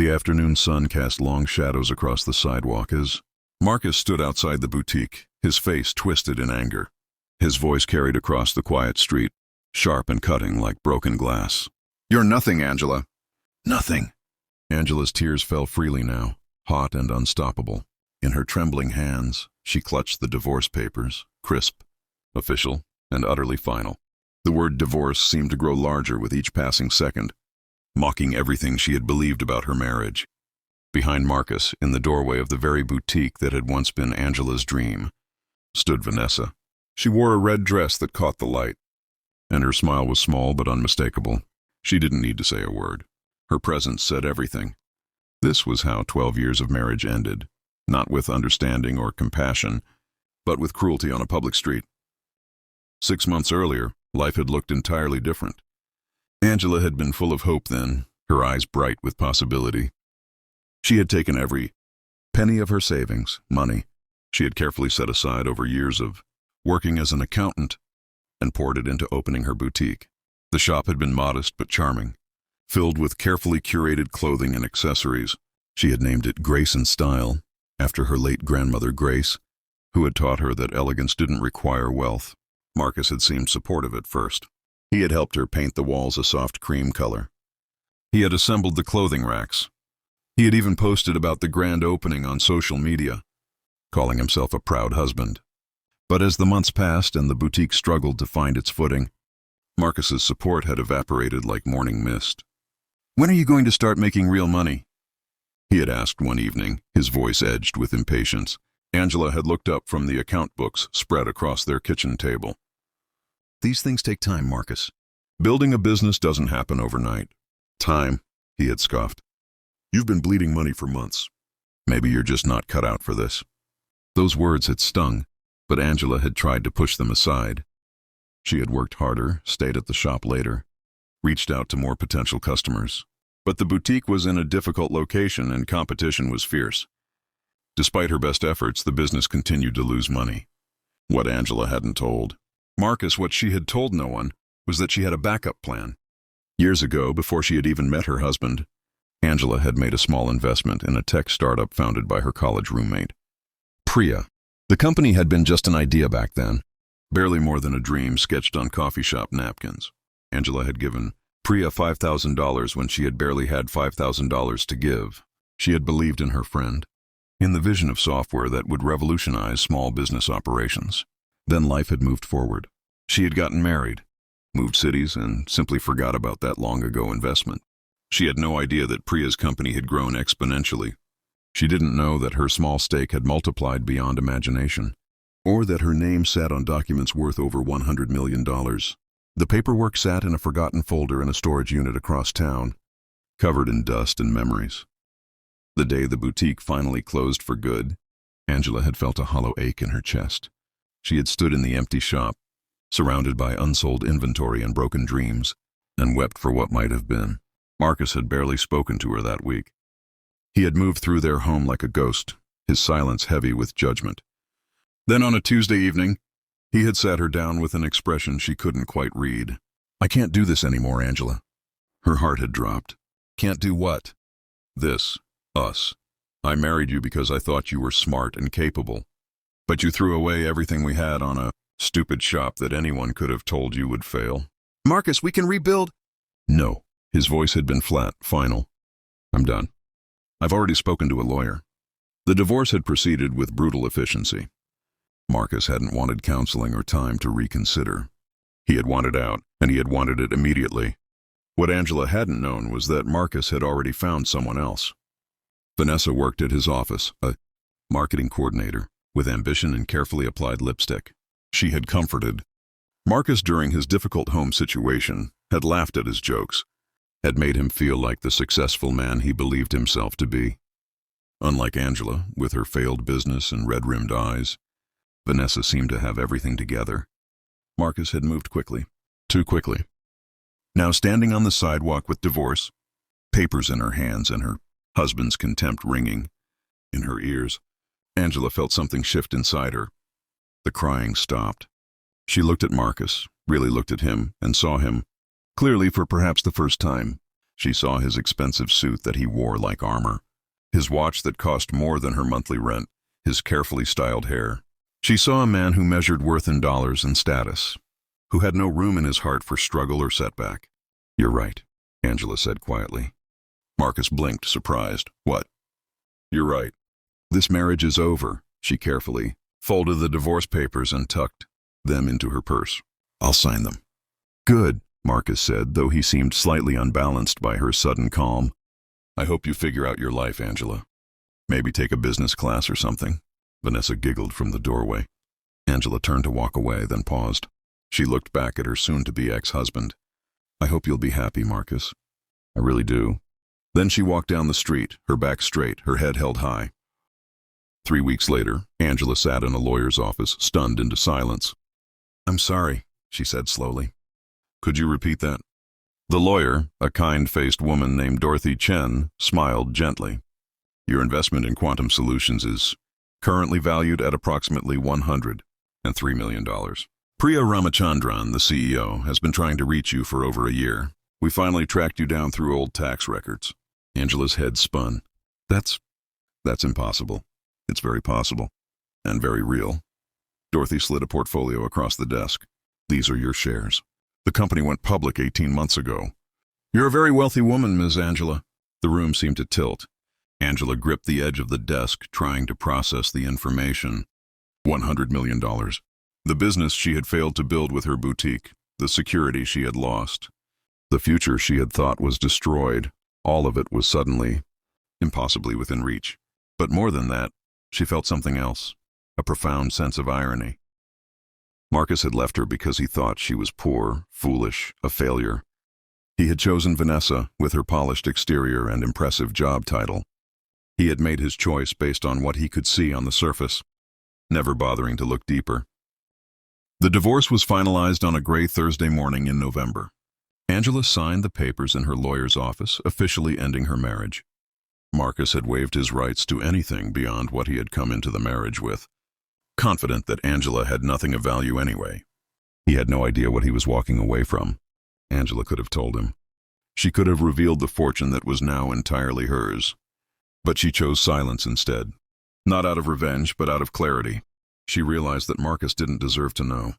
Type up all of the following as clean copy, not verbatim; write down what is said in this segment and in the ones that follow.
The afternoon sun cast long shadows across the sidewalk as Marcus stood outside the boutique, his face twisted in anger. His voice carried across the quiet street, sharp and cutting like broken glass. "You're nothing, Angela." "Nothing." Angela's tears fell freely now, hot and unstoppable. In her trembling hands, she clutched the divorce papers, crisp, official, and utterly final. The word divorce seemed to grow larger with each passing second, mocking everything she had believed about her marriage. Behind Marcus, in the doorway of the very boutique that had once been Angela's dream, stood Vanessa. She wore a red dress that caught the light, and her smile was small but unmistakable. She didn't need to say a word. Her presence said everything. This was how 12 years of marriage ended, not with understanding or compassion, but with cruelty on a public street. 6 months earlier, life had looked entirely different. Angela had been full of hope then, her eyes bright with possibility. She had taken every penny of her savings, money, she had carefully set aside over years of working as an accountant, and poured it into opening her boutique. The shop had been modest but charming, filled with carefully curated clothing and accessories. She had named it Grace and Style, after her late grandmother Grace, who had taught her that elegance didn't require wealth. Marcus had seemed supportive at first. He had helped her paint the walls a soft cream color. He had assembled the clothing racks. He had even posted about the grand opening on social media, calling himself a proud husband. But as the months passed and the boutique struggled to find its footing, Marcus's support had evaporated like morning mist. "When are you going to start making real money?" he had asked one evening, his voice edged with impatience. Angela had looked up from the account books spread across their kitchen table. "These things take time, Marcus. Building a business doesn't happen overnight." "Time," he had scoffed. "You've been bleeding money for months. Maybe you're just not cut out for this." Those words had stung, but Angela had tried to push them aside. She had worked harder, stayed at the shop later, reached out to more potential customers. But the boutique was in a difficult location and competition was fierce. Despite her best efforts, the business continued to lose money. What Angela hadn't told Marcus, what she had told no one, was that she had a backup plan. Years ago, before she had even met her husband, Angela had made a small investment in a tech startup founded by her college roommate. Priya. The company had been just an idea back then, barely more than a dream sketched on coffee shop napkins. Angela had given Priya $5,000 when she had barely had $5,000 to give. She had believed in her friend, in the vision of software that would revolutionize small business operations. Then life had moved forward. She had gotten married, moved cities, and simply forgot about that long-ago investment. She had no idea that Priya's company had grown exponentially. She didn't know that her small stake had multiplied beyond imagination, or that her name sat on documents worth over $100 million. The paperwork sat in a forgotten folder in a storage unit across town, covered in dust and memories. The day the boutique finally closed for good, Angela had felt a hollow ache in her chest. She had stood in the empty shop, surrounded by unsold inventory and broken dreams, and wept for what might have been. Marcus had barely spoken to her that week. He had moved through their home like a ghost, his silence heavy with judgment. Then on a Tuesday evening, he had sat her down with an expression she couldn't quite read. "I can't do this anymore, Angela." Her heart had dropped. "Can't do what?" "This. Us. I married you because I thought you were smart and capable. But you threw away everything we had on a stupid shop that anyone could have told you would fail." "Marcus, we can rebuild." "No." His voice had been flat, final. "I'm done. I've already spoken to a lawyer." The divorce had proceeded with brutal efficiency. Marcus hadn't wanted counseling or time to reconsider. He had wanted out, and he had wanted it immediately. What Angela hadn't known was that Marcus had already found someone else. Vanessa worked at his office, a marketing coordinator, with ambition and carefully applied lipstick. She had comforted Marcus during his difficult home situation, had laughed at his jokes, had made him feel like the successful man he believed himself to be. Unlike Angela, with her failed business and red-rimmed eyes, Vanessa seemed to have everything together. Marcus had moved quickly, too quickly. Now standing on the sidewalk with divorce, papers in her hands and her husband's contempt ringing in her ears, Angela felt something shift inside her. The crying stopped. She looked at Marcus, really looked at him, and saw him, clearly for perhaps the first time. She saw his expensive suit that he wore like armor, his watch that cost more than her monthly rent, his carefully styled hair. She saw a man who measured worth in dollars and status, who had no room in his heart for struggle or setback. "You're right," Angela said quietly. Marcus blinked, surprised. "What?" "You're right. This marriage is over." She carefully folded the divorce papers and tucked them into her purse. "I'll sign them." "Good," Marcus said, though he seemed slightly unbalanced by her sudden calm. "I hope you figure out your life, Angela. Maybe take a business class or something." Vanessa giggled from the doorway. Angela turned to walk away, then paused. She looked back at her soon-to-be ex-husband. "I hope you'll be happy, Marcus. I really do." Then she walked down the street, her back straight, her head held high. 3 weeks later, Angela sat in a lawyer's office, stunned into silence. "I'm sorry," she said slowly. "Could you repeat that?" The lawyer, a kind-faced woman named Dorothy Chen, smiled gently. "Your investment in quantum solutions is currently valued at approximately $103 million. Priya Ramachandran, the CEO, has been trying to reach you for over a year. We finally tracked you down through old tax records." Angela's head spun. That's impossible." "It's very possible. And very real." Dorothy slid a portfolio across the desk. "These are your shares. The company went public 18 months ago. You're a very wealthy woman, Ms. Angela." The room seemed to tilt. Angela gripped the edge of the desk, trying to process the information. $100 million. The business she had failed to build with her boutique. The security she had lost. The future she had thought was destroyed. All of it was suddenly, impossibly within reach. But more than that, she felt something else. A profound sense of irony. Marcus had left her because he thought she was poor, foolish, a failure. He had chosen Vanessa with her polished exterior and impressive job title. He had made his choice based on what he could see on the surface, never bothering to look deeper. The divorce was finalized on a gray Thursday morning in November. Angela signed the papers in her lawyer's office, officially ending her marriage. Marcus had waived his rights to anything beyond what he had come into the marriage with, confident that Angela had nothing of value anyway. He had no idea what he was walking away from. Angela could have told him. She could have revealed the fortune that was now entirely hers. But she chose silence instead. Not out of revenge, but out of clarity. She realized that Marcus didn't deserve to know.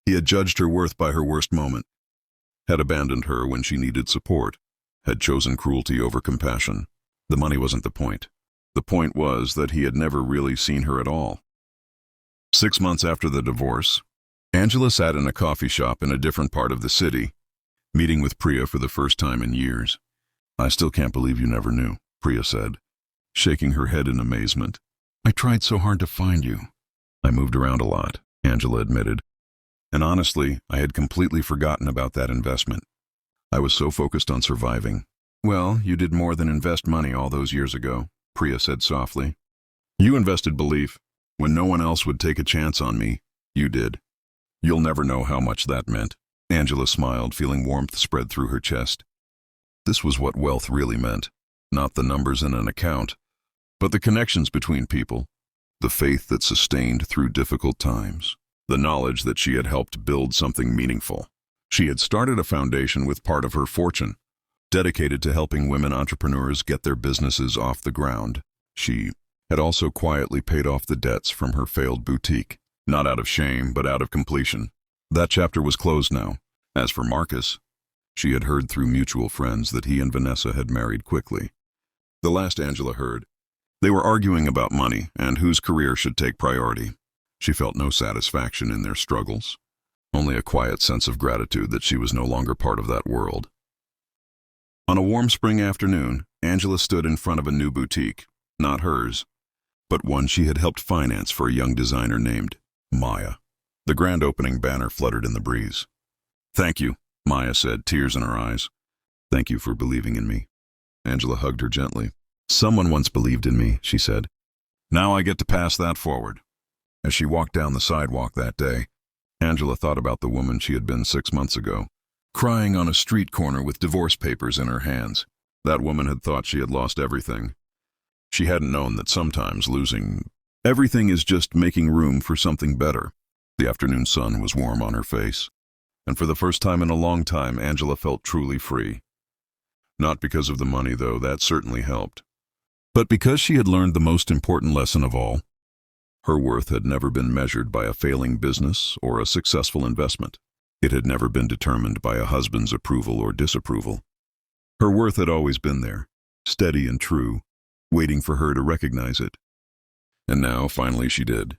He had judged her worth by her worst moment, had abandoned her when she needed support, had chosen cruelty over compassion. The money wasn't the point. The point was that he had never really seen her at all. 6 months after the divorce, Angela sat in a coffee shop in a different part of the city, meeting with Priya for the first time in years. "I still can't believe you never knew," Priya said, shaking her head in amazement. "I tried so hard to find you." "I moved around a lot," Angela admitted. "And honestly, I had completely forgotten about that investment. I was so focused on surviving." "Well, you did more than invest money all those years ago," Priya said softly. "You invested belief. When no one else would take a chance on me, you did. You'll never know how much that meant." Angela smiled, feeling warmth spread through her chest. This was what wealth really meant. Not the numbers in an account, but the connections between people, the faith that sustained through difficult times, the knowledge that she had helped build something meaningful. She had started a foundation with part of her fortune, dedicated to helping women entrepreneurs get their businesses off the ground. She had also quietly paid off the debts from her failed boutique, not out of shame, but out of completion. That chapter was closed now. As for Marcus, she had heard through mutual friends that he and Vanessa had married quickly. The last Angela heard, they were arguing about money and whose career should take priority. She felt no satisfaction in their struggles, only a quiet sense of gratitude that she was no longer part of that world. On a warm spring afternoon, Angela stood in front of a new boutique, not hers, but one she had helped finance for a young designer named Maya. The grand opening banner fluttered in the breeze. "Thank you," Maya said, tears in her eyes. "Thank you for believing in me." Angela hugged her gently. "Someone once believed in me," she said. "Now I get to pass that forward." As she walked down the sidewalk that day, Angela thought about the woman she had been 6 months ago, crying on a street corner with divorce papers in her hands. That woman had thought she had lost everything. She hadn't known that sometimes losing everything is just making room for something better. The afternoon sun was warm on her face, and for the first time in a long time, Angela felt truly free. Not because of the money, though, that certainly helped. But because she had learned the most important lesson of all, her worth had never been measured by a failing business or a successful investment. It had never been determined by a husband's approval or disapproval. Her worth had always been there, steady and true, waiting for her to recognize it. And now, finally, she did.